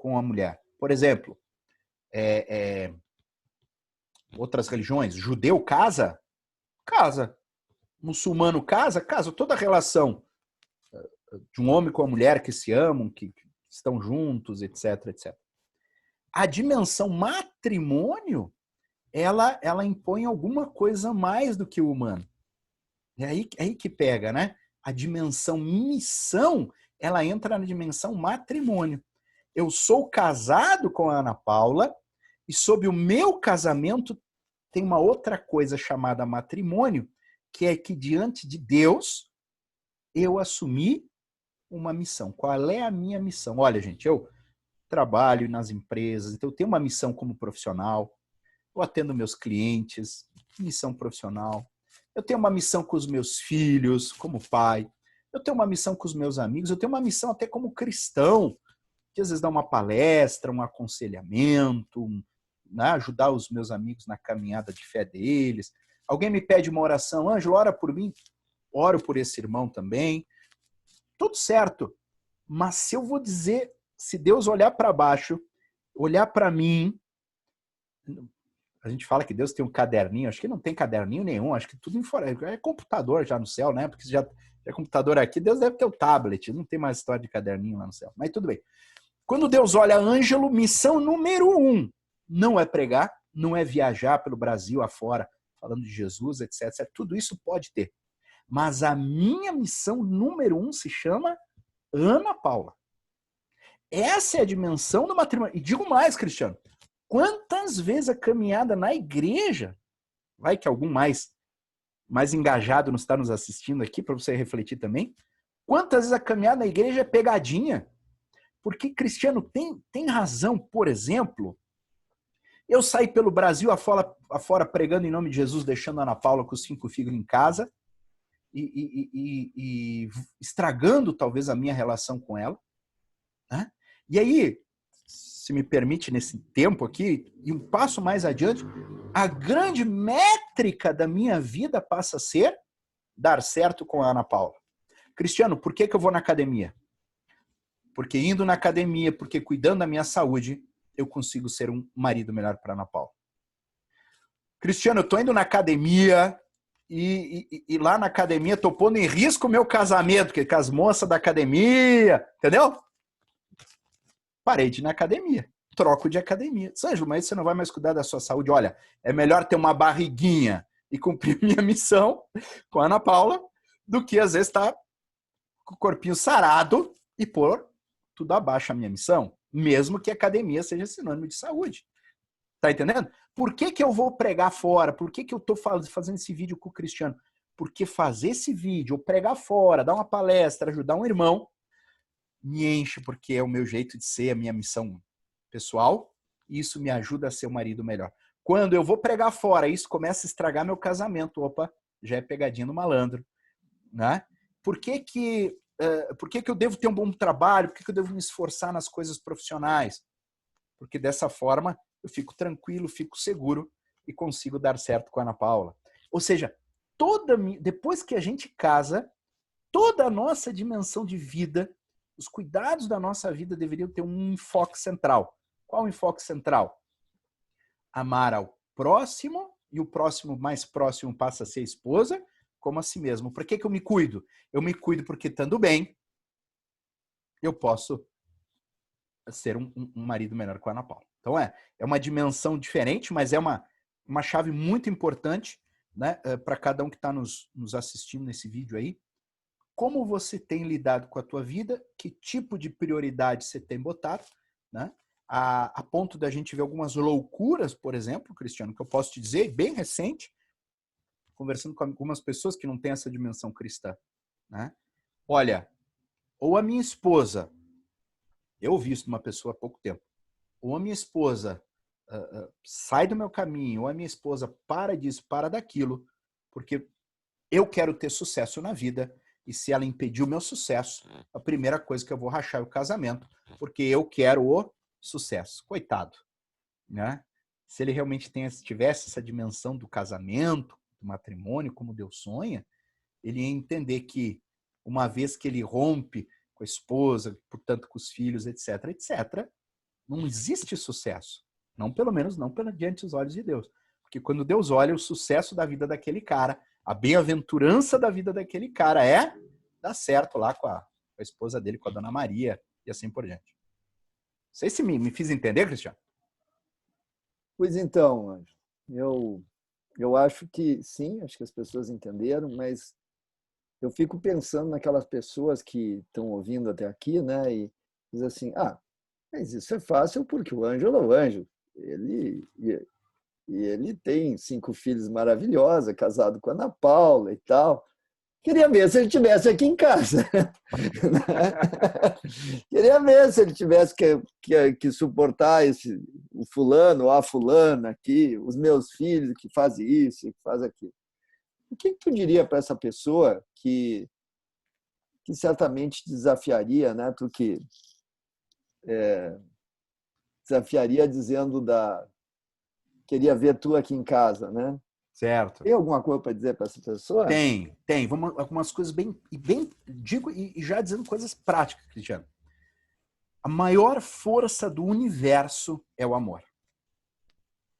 Por exemplo, outras religiões, judeu casa. Muçulmano casa. Toda relação de um homem com uma mulher que se amam, que estão juntos, etc. A dimensão matrimônio, ela impõe alguma coisa mais do que o humano. É aí que pega, né? a dimensão missão, ela entra na dimensão matrimônio. Eu sou casado com a Ana Paula e sob o meu casamento tem uma outra coisa chamada matrimônio, que é que diante de Deus eu assumi uma missão. Qual é a minha missão? Olha, gente, eu trabalho nas empresas, então eu tenho uma missão como profissional, eu atendo meus clientes, missão profissional. Eu tenho uma missão com os meus filhos, como pai. Eu tenho uma missão com os meus amigos, eu tenho uma missão até como cristão, que às vezes dá uma palestra, um aconselhamento, né, ajudar os meus amigos na caminhada de fé deles. Alguém me pede uma oração, Ângelo, ora por mim, oro por esse irmão também. Tudo certo. Mas se eu vou dizer, se Deus olhar para baixo, olhar para mim, a gente fala que Deus tem um caderninho, acho que não tem caderninho nenhum, acho que tudo é computador já no céu, né? Porque já é computador aqui, Deus deve ter o tablet, não tem mais história de caderninho lá no céu. Mas tudo bem. Quando Deus olha Ângelo, missão número 1, não é pregar, não é viajar pelo Brasil afora, falando de Jesus, etc. Tudo isso pode ter. Mas a minha missão número 1 se chama Ana Paula. Essa é a dimensão do matrimônio. E digo mais, Cristiano, quantas vezes a caminhada na igreja, vai que algum mais engajado está nos assistindo aqui, para você refletir também, quantas vezes a caminhada na igreja é pegadinha? Porque, Cristiano, tem razão, por exemplo, eu saí pelo Brasil afora pregando em nome de Jesus, deixando a Ana Paula com os 5 filhos em casa e estragando talvez a minha relação com ela, né? E aí, se me permite nesse tempo aqui, e um passo mais adiante, a grande métrica da minha vida passa a ser dar certo com a Ana Paula. Cristiano, por que eu vou na academia? Porque indo na academia, porque cuidando da minha saúde, eu consigo ser um marido melhor para a Ana Paula. Cristiano, eu estou indo na academia e lá na academia estou pondo em risco o meu casamento, que com as moças da academia, entendeu? Parei de ir na academia, troco de academia. Sérgio, mas você não vai mais cuidar da sua saúde? Olha, é melhor ter uma barriguinha e cumprir minha missão com a Ana Paula do que às vezes estar com o corpinho sarado e pôr tudo abaixo a minha missão, mesmo que a academia seja sinônimo de saúde. Tá entendendo? Por que eu vou pregar fora? Por que eu estou fazendo esse vídeo com o Cristiano? Porque fazer esse vídeo, ou pregar fora, dar uma palestra, ajudar um irmão, me enche, porque é o meu jeito de ser, a minha missão pessoal, e isso me ajuda a ser um marido melhor. Quando eu vou pregar fora, isso começa a estragar meu casamento. Opa, já é pegadinha no malandro, né? Por que eu devo ter um bom trabalho? Por que eu devo me esforçar nas coisas profissionais? Porque dessa forma eu fico tranquilo, fico seguro e consigo dar certo com a Ana Paula. Ou seja, depois que a gente casa, toda a nossa dimensão de vida, os cuidados da nossa vida deveriam ter um enfoque central. Qual o enfoque central? Amar ao próximo, e o próximo mais próximo passa a ser a esposa, como a si mesmo. Por que eu me cuido? Eu me cuido porque, estando bem, eu posso ser um marido melhor com a Ana Paula. Então é uma dimensão diferente, mas é uma chave muito importante, né, para cada um que está nos assistindo nesse vídeo aí. Como você tem lidado com a tua vida, que tipo de prioridade você tem botado, né? A ponto da gente ver algumas loucuras, por exemplo, Cristiano, que eu posso te dizer, bem recente, conversando com algumas pessoas que não têm essa dimensão cristã, né? Olha, ou a minha esposa, eu ouvi isso de uma pessoa há pouco tempo, ou a minha esposa sai do meu caminho, ou a minha esposa para disso, para daquilo, porque eu quero ter sucesso na vida, e se ela impedir o meu sucesso, a primeira coisa que eu vou rachar é o casamento, porque eu quero o sucesso. Coitado, né? Se ele realmente tivesse essa dimensão do casamento, do matrimônio, como Deus sonha, ele ia entender que uma vez que ele rompe com a esposa, portanto com os filhos, etc., etc., não existe sucesso. Não, pelo menos não diante dos olhos de Deus. Porque quando Deus olha o sucesso da vida daquele cara, a bem-aventurança da vida daquele cara é dar certo lá com a esposa dele, com a Dona Maria, e assim por diante. Não sei se me fiz entender, Cristiano. Pois então, Ângelo, eu acho que sim, acho que as pessoas entenderam, mas eu fico pensando naquelas pessoas que estão ouvindo até aqui, né? E diz assim, mas isso é fácil porque o Ângelo é o Ângelo. E ele tem 5 filhos maravilhosos, é casado com a Ana Paula e tal. Queria ver se ele tivesse aqui em casa. Queria ver se ele tivesse que suportar o fulano, a fulana aqui, os meus filhos que fazem isso, que fazem aquilo. O que tu diria para essa pessoa que certamente desafiaria, né? Tu que desafiaria dizendo queria ver tu aqui em casa, né? Certo. Tem alguma coisa para dizer para essa pessoa? Tem. Vamos algumas coisas bem digo e já dizendo coisas práticas, Cristiano. A maior força do universo é o amor.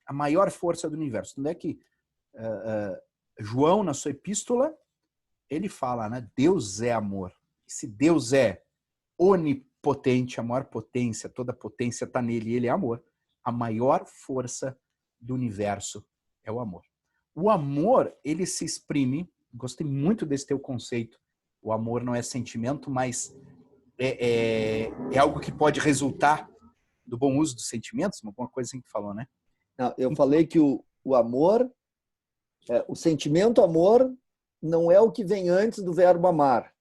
A maior força do universo. Onde é que João, na sua epístola, ele fala, né? Deus é amor. Se Deus é onipotente, a maior potência, toda potência está nele, ele é amor. A maior força do universo é o amor. O amor, ele se exprime, gostei muito desse teu conceito, o amor não é sentimento, mas é algo que pode resultar do bom uso dos sentimentos, alguma coisa assim que falou, né? Não, eu falei que o amor, o sentimento amor não é o que vem antes do verbo amar.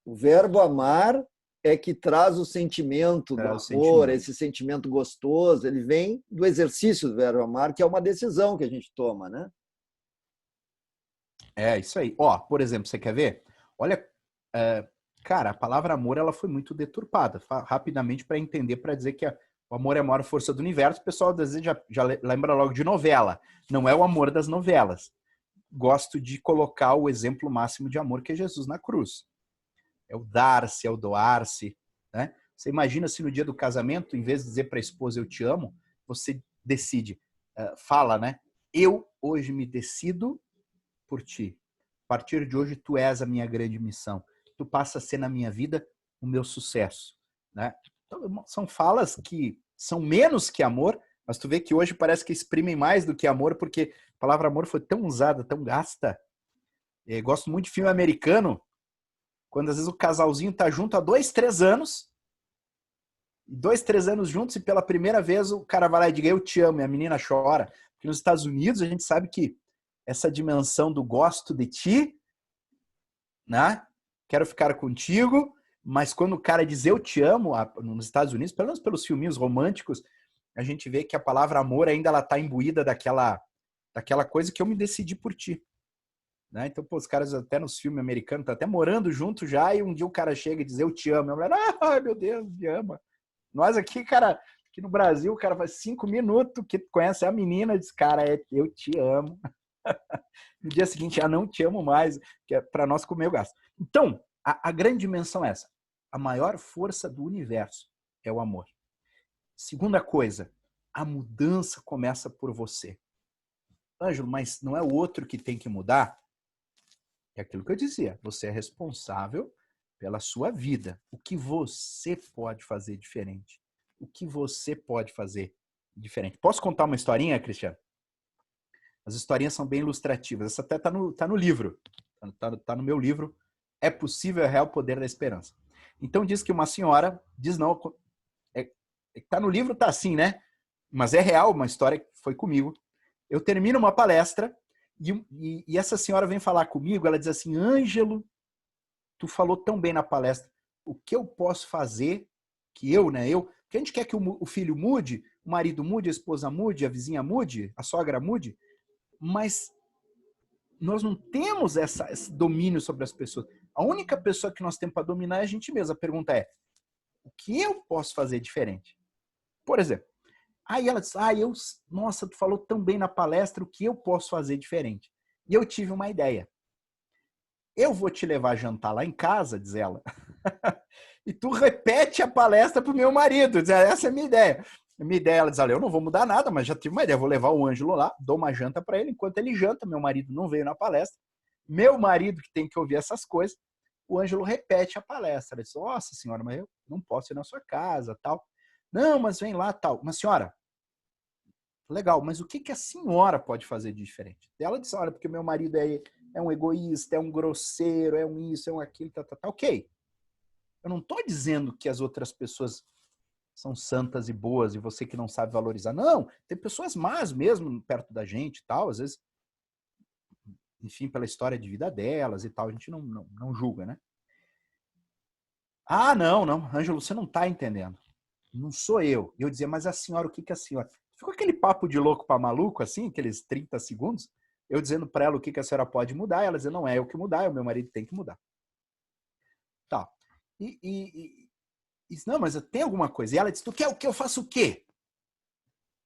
O verbo amar é que traz o sentimento do amor, esse sentimento gostoso, ele vem do exercício do verbo amar, que é uma decisão que a gente toma, né? É, isso aí. Ó, por exemplo, você quer ver? Olha, cara, a palavra amor, ela foi muito deturpada, rapidamente para entender, para dizer que o amor é a maior força do universo. O pessoal, às vezes, já lembra logo de novela. Não é o amor das novelas. Gosto de colocar o exemplo máximo de amor, que é Jesus na cruz. É o dar-se, é o doar-se, né? Você imagina se no dia do casamento, em vez de dizer para a esposa, eu te amo, você decide, fala, né? Eu hoje me decido por ti. A partir de hoje, tu és a minha grande missão. Tu passa a ser na minha vida o meu sucesso, né? Então, são falas que são menos que amor, mas tu vê que hoje parece que exprimem mais do que amor, porque a palavra amor foi tão usada, tão gasta. Eu gosto muito de filme americano, quando às vezes o casalzinho tá junto há 2, 3 anos, 2, 3 anos juntos, e pela primeira vez o cara vai lá e diz, eu te amo, e a menina chora. Porque nos Estados Unidos a gente sabe que essa dimensão do gosto de ti, né? Quero ficar contigo, mas quando o cara diz eu te amo, nos Estados Unidos, pelo menos pelos filminhos românticos, a gente vê que a palavra amor ainda ela tá imbuída daquela coisa que eu me decidi por ti. Né? Então, pô, os caras até nos filmes americanos estão até morando junto já, e um dia o cara chega e diz eu te amo. A mulher, ai meu Deus, me ama. Nós aqui, cara, aqui no Brasil, o cara faz 5 minutos que conhece a menina e diz, cara, eu te amo. No dia seguinte, não te amo mais, que é para nós comer o gasto. Então, a grande dimensão é essa. A maior força do universo é o amor. Segunda coisa, a mudança começa por você. Ângelo, mas não é o outro que tem que mudar? É aquilo que eu dizia. Você é responsável pela sua vida. O que você pode fazer diferente? O que você pode fazer diferente? Posso contar uma historinha, Cristiano? As historinhas são bem ilustrativas. Essa até tá no livro. Tá no meu livro. É possível, é real o poder da esperança. Então diz que uma senhora diz não. Tá no livro, tá assim, né? Mas é real, uma história que foi comigo. Eu termino uma palestra e essa senhora vem falar comigo. Ela diz assim, Ângelo, tu falou tão bem na palestra. O que eu posso fazer que porque a gente quer que o filho mude, o marido mude, a esposa mude, a vizinha mude, a sogra mude, mas nós não temos esse domínio sobre as pessoas. A única pessoa que nós temos para dominar é a gente mesmo. A pergunta é, o que eu posso fazer diferente? Por exemplo, aí ela disse, nossa, tu falou tão bem na palestra, o que eu posso fazer diferente? E eu tive uma ideia. Eu vou te levar a jantar lá em casa, diz ela, e tu repete a palestra pro meu marido. Diz, essa é a minha ideia. A minha ideia, ela diz, olha, eu não vou mudar nada, mas já tive uma ideia. Vou levar o Ângelo lá, dou uma janta para ele. Enquanto ele janta, meu marido não veio na palestra. Meu marido, que tem que ouvir essas coisas, o Ângelo repete a palestra. Ele diz, nossa senhora, mas eu não posso ir na sua casa, tal. Não, mas vem lá, tal. Mas senhora, legal, mas o que a senhora pode fazer de diferente? Ela disse, olha, porque meu marido é um egoísta, é um grosseiro, é um isso, é um aquilo, tá. Ok. Eu não estou dizendo que as outras pessoas são santas e boas e você que não sabe valorizar. Não, tem pessoas más mesmo perto da gente e tal, às vezes, enfim, pela história de vida delas e tal, a gente não julga, né? Ah, não, Ângelo, você não está entendendo. Não sou eu. E eu dizia, mas a senhora, o que a senhora... Ficou aquele papo de louco para maluco, assim, aqueles 30 segundos, eu dizendo para ela o que a senhora pode mudar, e ela dizia, não é eu que mudar, é o meu marido que tem que mudar. Tá. Não, mas tem alguma coisa. E ela disse, tu quer o que eu faço o quê?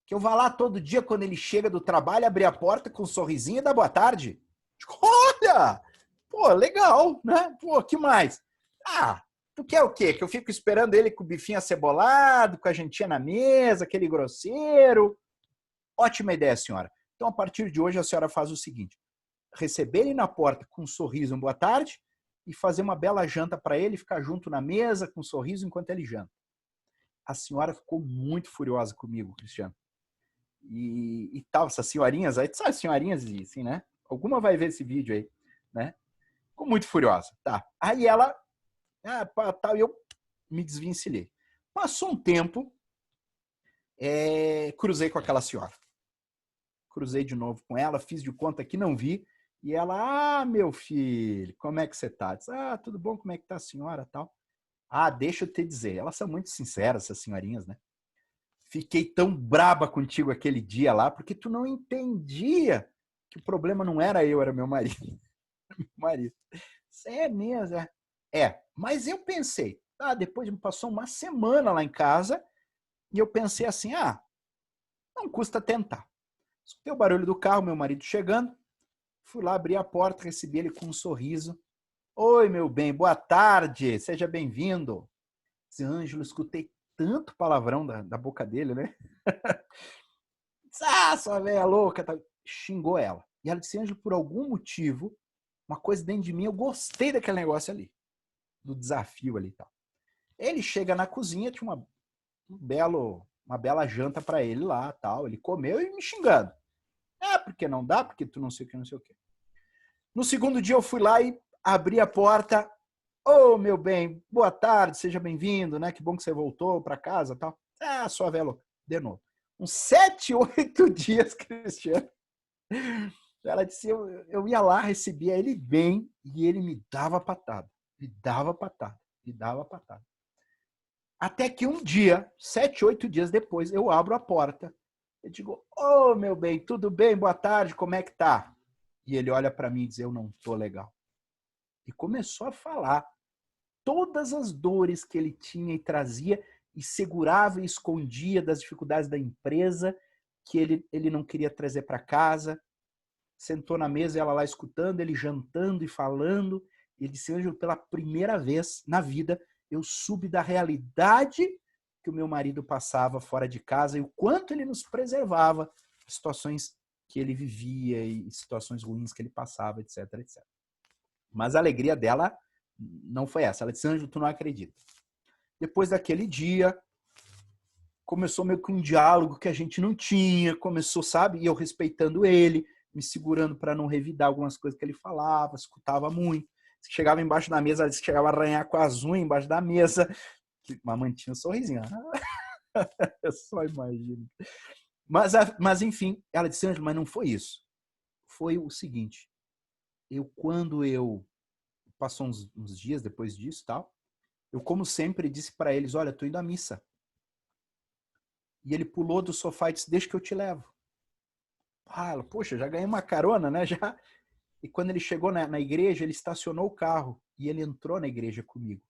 Que eu vá lá todo dia, quando ele chega do trabalho, abrir a porta com um sorrisinho e dar boa tarde? Digo, olha! Pô, legal, né? Pô, que mais? Ah, tu quer o quê? Que eu fico esperando ele com o bifinho acebolado, com a jantinha na mesa, aquele grosseiro. Ótima ideia, senhora. Então, a partir de hoje, a senhora faz o seguinte. Receber ele na porta com um sorriso, um boa tarde, e fazer uma bela janta para ele, ficar junto na mesa com um sorriso enquanto ele janta. A senhora ficou muito furiosa comigo, Cristiano. E tal, essas senhorinhas aí, tu sabe, senhorinhas assim, né? Alguma vai ver esse vídeo aí, né? Ficou muito furiosa, tá? Aí ela, tal, eu me desvencilhei. Passou um tempo, cruzei com aquela senhora. Cruzei de novo com ela, fiz de conta que não vi, e ela, meu filho, como é que você tá? Disse, tudo bom, como é que tá a senhora, tal? Deixa eu te dizer, elas são muito sinceras, essas senhorinhas, né? Fiquei tão braba contigo aquele dia lá, porque tu não entendia que o problema não era eu, era meu marido. Meu marido. É mesmo, mas eu pensei, depois me passou uma semana lá em casa, e eu pensei assim, não custa tentar. Escutei o barulho do carro, meu marido chegando, fui lá abrir a porta, recebi ele com um sorriso. Oi, meu bem, boa tarde, seja bem-vindo. Disse, Ângelo, escutei tanto palavrão da boca dele, né? Sua velha louca, tá? Xingou ela. E ela disse, Ângelo, por algum motivo, uma coisa dentro de mim, eu gostei daquele negócio ali, do desafio ali e tal. Ele chega na cozinha, tinha uma bela janta para ele lá, tal. Ele comeu e me xingando. Porque não dá, porque tu não sei o que, não sei o que. No segundo dia eu fui lá e abri a porta. Ô, meu bem, boa tarde, seja bem-vindo, né? Que bom que você voltou para casa, tal. Sua velha louca. De novo. Uns 7, 8 dias, Cristiano. Ela disse, eu ia lá, recebia ele bem e ele me dava patada. Me dava patada. Me dava patada. Até que um dia, 7, 8 dias depois, eu abro a porta. Eu digo, ô, meu bem, tudo bem? Boa tarde, como é que tá? E ele olha para mim e diz, eu não tô legal. E começou a falar todas as dores que ele tinha e trazia e segurava e escondia das dificuldades da empresa que ele não queria trazer para casa. Sentou na mesa, ela lá escutando, ele jantando e falando. E ele disse, Ângelo, pela primeira vez na vida, eu soube da realidade que o meu marido passava fora de casa e o quanto ele nos preservava de situações que ele vivia e situações ruins que ele passava, etc, etc. Mas a alegria dela não foi essa. Ela disse, Ângelo, tu não acredita. Depois daquele dia, começou meio que um diálogo que a gente não tinha, começou, sabe? E eu respeitando ele, me segurando para não revidar algumas coisas que ele falava, escutava muito. Chegava embaixo da mesa, ela chegava a arranhar com as unhas embaixo da mesa, mas mantinha um sorrisinho. Eu só imagino. Mas enfim, ela disse, Ângelo, mas não foi isso. Foi o seguinte, quando eu passou uns dias depois disso, tal, eu, como sempre, disse para eles, olha, tô indo à missa. E ele pulou do sofá e disse, deixa que eu te levo. Ela, poxa, já ganhei uma carona, né? Já. E quando ele chegou na igreja, ele estacionou o carro e ele entrou na igreja comigo.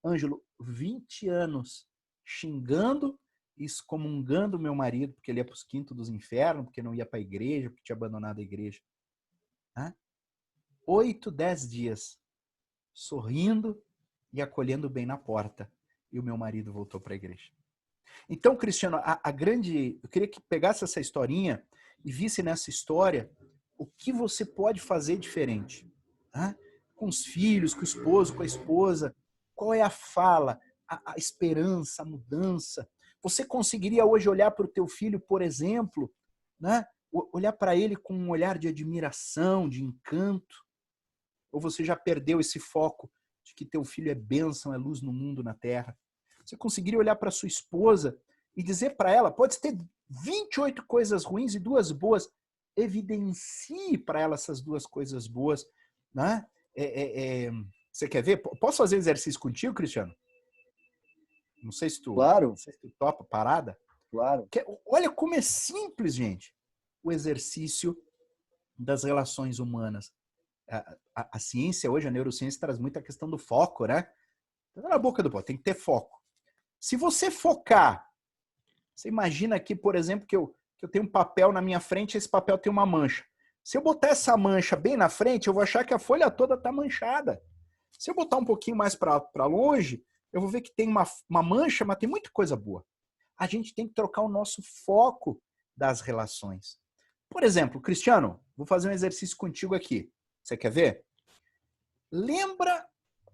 Ângelo, 20 anos xingando e excomungando meu marido, porque ele ia para os quintos dos infernos, porque não ia para a igreja, porque tinha abandonado a igreja. 8, 10 dias sorrindo e acolhendo bem na porta. E o meu marido voltou para a igreja. Então, Cristiano, eu queria que pegasse essa historinha e visse nessa história o que você pode fazer diferente. Com os filhos, com o esposo, com a esposa. Qual é a fala, a esperança, a mudança? Você conseguiria hoje olhar para o teu filho, por exemplo, né? Olhar para ele com um olhar de admiração, de encanto, ou você já perdeu esse foco de que teu filho é bênção, é luz no mundo, na terra. Você conseguiria olhar para sua esposa e dizer para ela, pode ter 28 coisas ruins e 2 boas, evidencie para ela essas 2 coisas boas, né? Você quer ver? Posso fazer exercício contigo, Cristiano? Não sei se tu, Claro, não sei se tu topa, parada. claro. Olha como é simples, gente, o exercício das relações humanas. A ciência hoje, a neurociência, traz muito a questão do foco, né? Tá na boca do pó, tem que ter foco. Se você focar, você imagina aqui, por exemplo, que eu tenho um papel na minha frente e esse papel tem uma mancha. Se eu botar essa mancha bem na frente, eu vou achar que a folha toda está manchada. Se eu botar um pouquinho mais para longe, eu vou ver que tem uma mancha, mas tem muita coisa boa. A gente tem que trocar o nosso foco das relações. Por exemplo, Cristiano, vou fazer um exercício contigo aqui. Você quer ver? Lembra,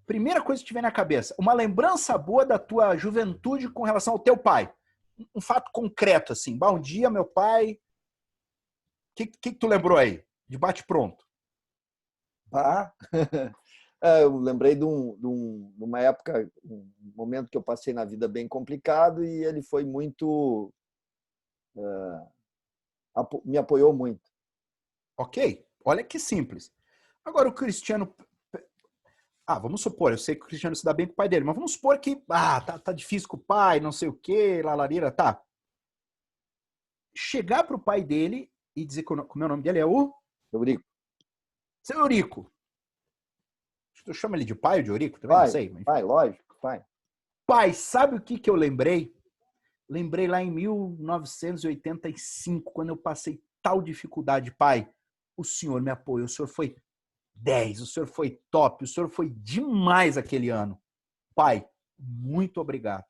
primeira coisa que tiver na cabeça, uma lembrança boa da tua juventude com relação ao teu pai. Um fato concreto, assim. Bom dia, meu pai. O que tu lembrou aí? De bate-pronto. Ah, eu lembrei de uma época, um momento que eu passei na vida bem complicado e ele foi muito... me apoiou muito. Ok? Olha que simples. Agora o Cristiano... vamos supor, eu sei que o Cristiano se dá bem com o pai dele, mas vamos supor que tá difícil com o pai, não sei o quê, lalarira, tá. Chegar pro pai dele e dizer que o meu nome dele é o... Eurico. Seu Eurico. Tu chama ele de pai ou de Eurico? Também não Pai, sei. Mas... pai, lógico, pai. Pai, sabe o que eu lembrei? Lembrei lá em 1985, quando eu passei tal dificuldade. Pai, o senhor me apoiou, o senhor foi 10, o senhor foi top, o senhor foi demais aquele ano. Pai, muito obrigado.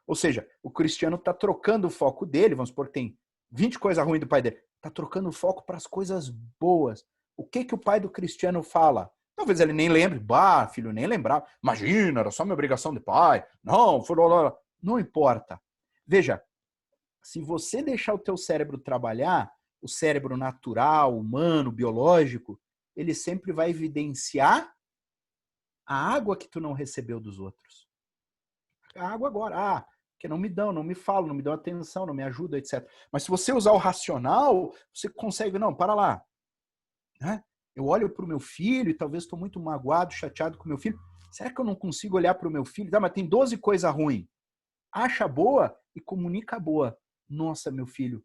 Ou seja, o Cristiano está trocando o foco dele, vamos supor que tem 20 coisas ruins do pai dele, está trocando o foco para as coisas boas. O que o pai do Cristiano fala? Talvez ele nem lembre, filho, nem lembrava. Imagina, era só minha obrigação de pai. Não, não importa. Veja, se você deixar o teu cérebro trabalhar, o cérebro natural, humano, biológico, ele sempre vai evidenciar a água que tu não recebeu dos outros. A água agora, que não me dão, não me falam, não me dão atenção, não me ajudam, etc. Mas se você usar o racional, você consegue, não, para lá. Né? Eu olho para o meu filho e talvez estou muito magoado, chateado com o meu filho. Será que eu não consigo olhar para o meu filho? Mas tem 12 coisas ruins. Acha boa e comunica boa. Nossa, meu filho,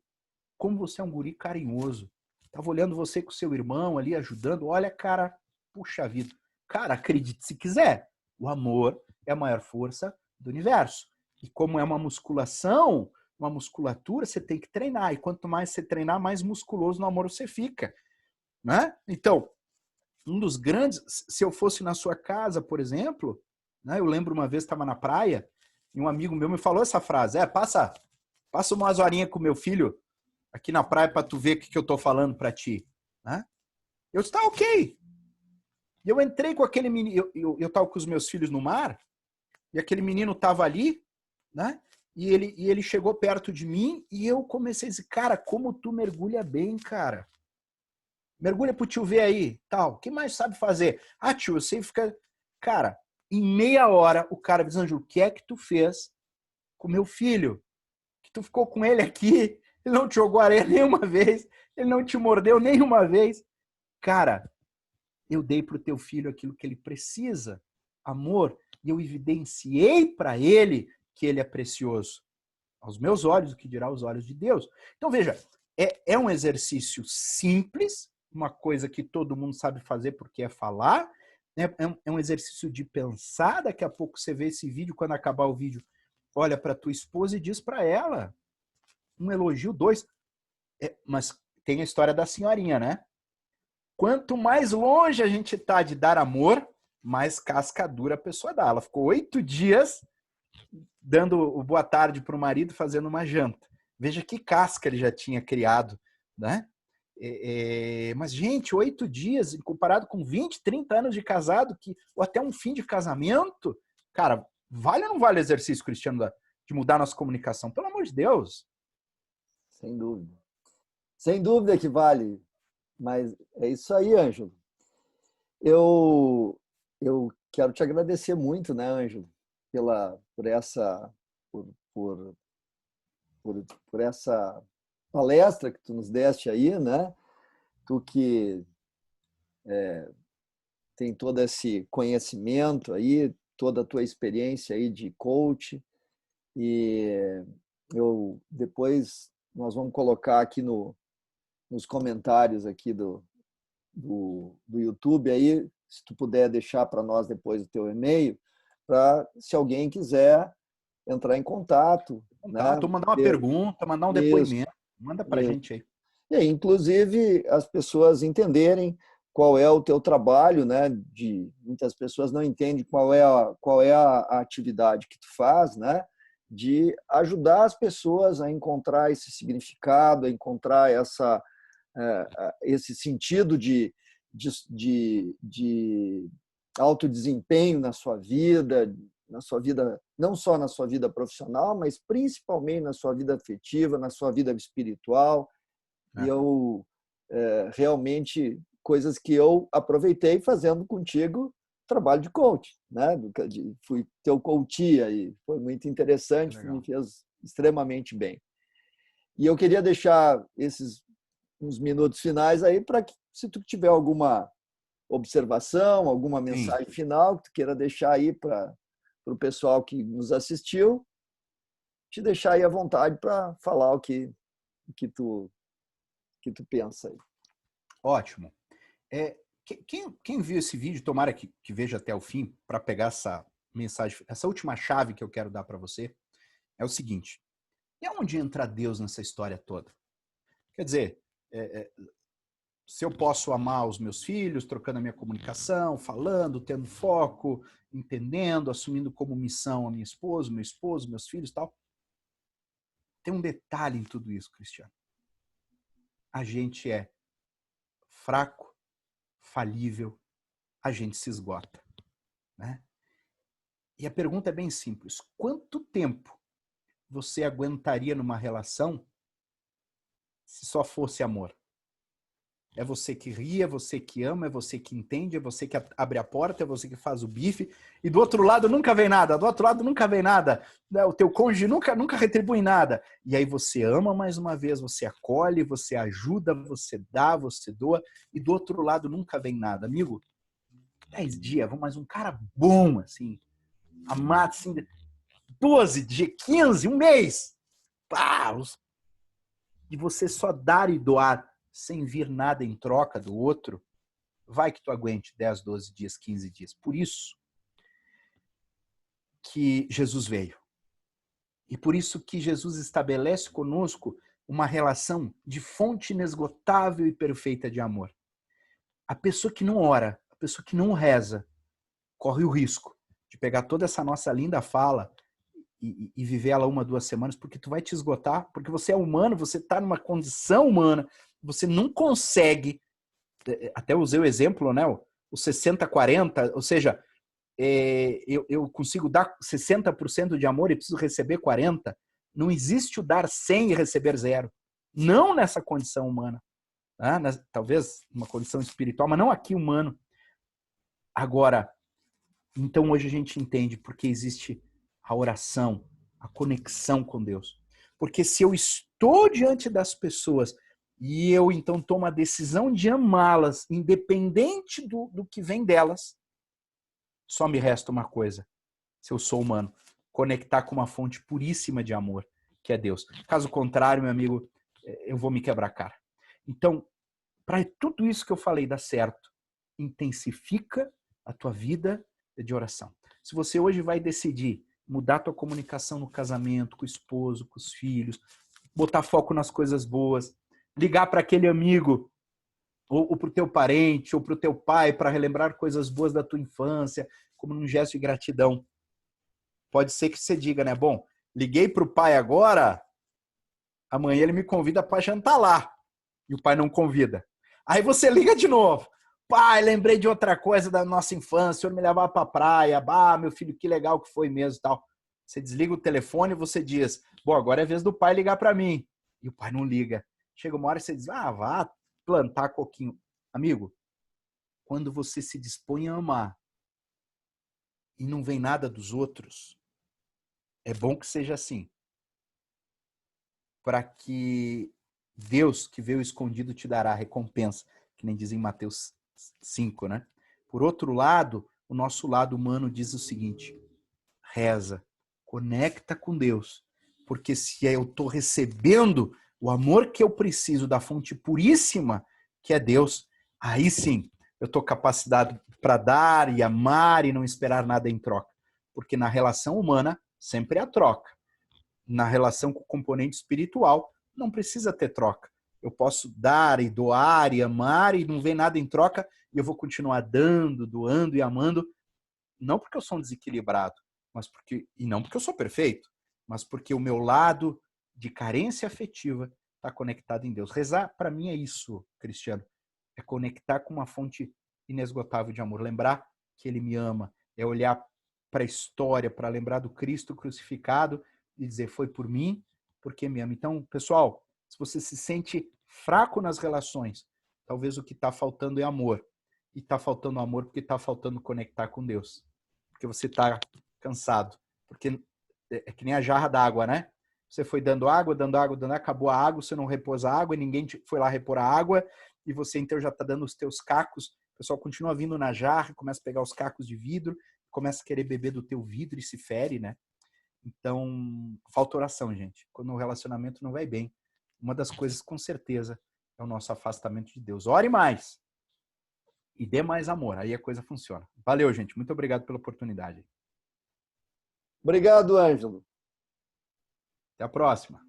como você é um guri carinhoso. Tava olhando você com seu irmão ali, ajudando. Olha, cara, puxa vida. Cara, acredite se quiser. O amor é a maior força do universo. E como é uma musculação, uma musculatura, você tem que treinar. E quanto mais você treinar, mais musculoso no amor você fica. Né? Então, um dos grandes... Se eu fosse na sua casa, por exemplo, né, eu lembro uma vez, estava na praia, e um amigo meu me falou essa frase. Passa umas horinhas com meu filho aqui na praia para tu ver o que eu tô falando para ti. Né? Eu disse, tá ok. E eu entrei com aquele menino, eu tava com os meus filhos no mar, e aquele menino tava ali, né? E ele chegou perto de mim e eu comecei a dizer, cara, como tu mergulha bem, cara. Mergulha pro tio ver aí, tal. O que mais sabe fazer? Tio, eu sei ficar... Cara, em meia hora, o cara diz, Ângelo, o que é que tu fez com meu filho? Que tu ficou com ele aqui, ele não te jogou areia nenhuma vez, ele não te mordeu nenhuma vez. Cara, eu dei pro teu filho aquilo que ele precisa, amor, e eu evidenciei para ele que ele é precioso. Aos meus olhos, o que dirá aos olhos de Deus. Então, veja, é um exercício simples, uma coisa que todo mundo sabe fazer porque é falar, é um exercício de pensar. Daqui a pouco você vê esse vídeo, quando acabar o vídeo, olha para tua esposa e diz para ela um elogio, 2. Mas tem a história da senhorinha, né? Quanto mais longe a gente tá de dar amor, mais casca dura a pessoa dá. Ela ficou 8 dias dando o boa tarde para o marido, fazendo uma janta. Veja que casca ele já tinha criado, né? Mas, gente, 8 dias, comparado com 20, 30 anos de casado, ou até um fim de casamento, cara, vale ou não vale o exercício, Cristiano, de mudar nossa comunicação? Pelo amor de Deus. Sem dúvida. Sem dúvida que vale. Mas é isso aí, Ângelo. Eu, eu quero te agradecer muito, né, Ângelo, por essa, por, por essa palestra que tu nos deste aí, né? Tu que tem todo esse conhecimento aí, toda a tua experiência aí de coach, e eu depois nós vamos colocar aqui nos comentários aqui do YouTube aí, se tu puder deixar para nós depois o teu e-mail, para se alguém quiser entrar em contato, né? Contato, mandar uma pergunta, mandar um Isso, depoimento, manda para a isso. gente aí. E aí, inclusive, as pessoas entenderem qual é o teu trabalho, né? Muitas pessoas não entendem qual é a atividade que tu faz, né? De ajudar as pessoas a encontrar esse significado, a encontrar esse sentido de alto desempenho na sua vida, não só na sua vida profissional, mas principalmente na sua vida afetiva, na sua vida espiritual. E eu realmente coisas que eu aproveitei fazendo contigo trabalho de coach, né? Fui teu coach aí, foi muito interessante, me fez extremamente bem. E eu queria deixar esses uns minutos finais aí para que, se tu tiver alguma observação, alguma mensagem final que tu queira deixar aí para o pessoal que nos assistiu, te deixar aí à vontade para falar que tu pensa aí. Ótimo. Quem viu esse vídeo, tomara que veja até o fim, para pegar essa mensagem, essa última chave que eu quero dar para você, é o seguinte: e aonde entra Deus nessa história toda? Quer dizer, se eu posso amar os meus filhos, trocando a minha comunicação, falando, tendo foco, entendendo, assumindo como missão a minha esposa, meu esposo, meus filhos e tal. Tem um detalhe em tudo isso, Cristiano. A gente é fraco, falível, a gente se esgota, né? E a pergunta é bem simples: quanto tempo você aguentaria numa relação se só fosse amor? É você que ri, é você que ama, é você que entende, é você que abre a porta, é você que faz o bife, e do outro lado nunca vem nada, do outro lado nunca vem nada, o teu cônjuge nunca retribui nada. E aí você ama mais uma vez, você acolhe, você ajuda, você dá, você doa, e do outro lado nunca vem nada. Amigo, 10 dias, mas um cara bom, assim, amado, assim, 12 dias, 15, um mês, pá, e você só dar e doar sem vir nada em troca do outro, vai que tu aguente 10, 12 dias, 15 dias. Por isso que Jesus veio. E por isso que Jesus estabelece conosco uma relação de fonte inesgotável e perfeita de amor. A pessoa que não ora, a pessoa que não reza, corre o risco de pegar toda essa nossa linda fala e viver ela 1, 2 semanas, porque tu vai te esgotar, porque você é humano, você está numa condição humana, você não consegue, até usei o exemplo, né, o 60-40, ou seja, eu consigo dar 60% de amor e preciso receber 40%. Não existe o dar 100 e receber 0. Não nessa condição humana. Né? Talvez uma condição espiritual, mas não aqui humano. Agora, então hoje a gente entende porque existe a oração, a conexão com Deus. Porque se eu estou diante das pessoas e eu então tomo a decisão de amá-las, independente do que vem delas, só me resta uma coisa, se eu sou humano: conectar com uma fonte puríssima de amor, que é Deus. Caso contrário, meu amigo, eu vou me quebrar a cara. Então, para tudo isso que eu falei dar certo, intensifica a tua vida de oração. Se você hoje vai decidir mudar a tua comunicação no casamento, com o esposo, com os filhos, botar foco nas coisas boas, ligar para aquele amigo, ou para o teu parente, ou para o teu pai, para relembrar coisas boas da tua infância, como num gesto de gratidão. Pode ser que você diga, né? Bom, liguei para o pai agora, amanhã ele me convida para jantar lá. E o pai não convida. Aí você liga de novo. Pai, lembrei de outra coisa da nossa infância, o senhor me levava para a praia. Ah, meu filho, que legal que foi mesmo, tal. Você desliga o telefone e você diz: bom, agora é vez do pai ligar para mim. E o pai não liga. Chega uma hora e você diz: ah, vá plantar coquinho. Amigo, quando você se dispõe a amar e não vem nada dos outros, é bom que seja assim. Para que Deus, que veio escondido, te dará recompensa, que nem diz em Mateus 5, né? Por outro lado, o nosso lado humano diz o seguinte: reza, conecta com Deus, porque se eu estou recebendo o amor que eu preciso da fonte puríssima, que é Deus, aí sim eu estou capacitado para dar e amar e não esperar nada em troca. Porque na relação humana sempre há troca. Na relação com o componente espiritual, não precisa ter troca. Eu posso dar e doar e amar e não ver nada em troca e eu vou continuar dando, doando e amando, não porque eu sou um desequilibrado, mas porque, e não porque eu sou perfeito, mas porque o meu lado de carência afetiva está conectado em Deus. Rezar, para mim, é isso, Cristiano. É conectar com uma fonte inesgotável de amor. Lembrar que Ele me ama. É olhar para a história, para lembrar do Cristo crucificado e dizer, foi por mim, porque me ama. Então, pessoal, se você se sente fraco nas relações, talvez o que está faltando é amor. E está faltando amor porque está faltando conectar com Deus. Porque você está cansado. Porque é que nem a jarra d'água, né? Você foi dando água, acabou a água, você não repôs a água e ninguém foi lá repor a água e você então já está dando os teus cacos. O pessoal continua vindo na jarra, começa a pegar os cacos de vidro, começa a querer beber do teu vidro e se fere, né? Então, falta oração, gente. Quando o relacionamento não vai bem, uma das coisas, com certeza, é o nosso afastamento de Deus. Ore mais e dê mais amor. Aí a coisa funciona. Valeu, gente. Muito obrigado pela oportunidade. Obrigado, Ângelo. Até a próxima.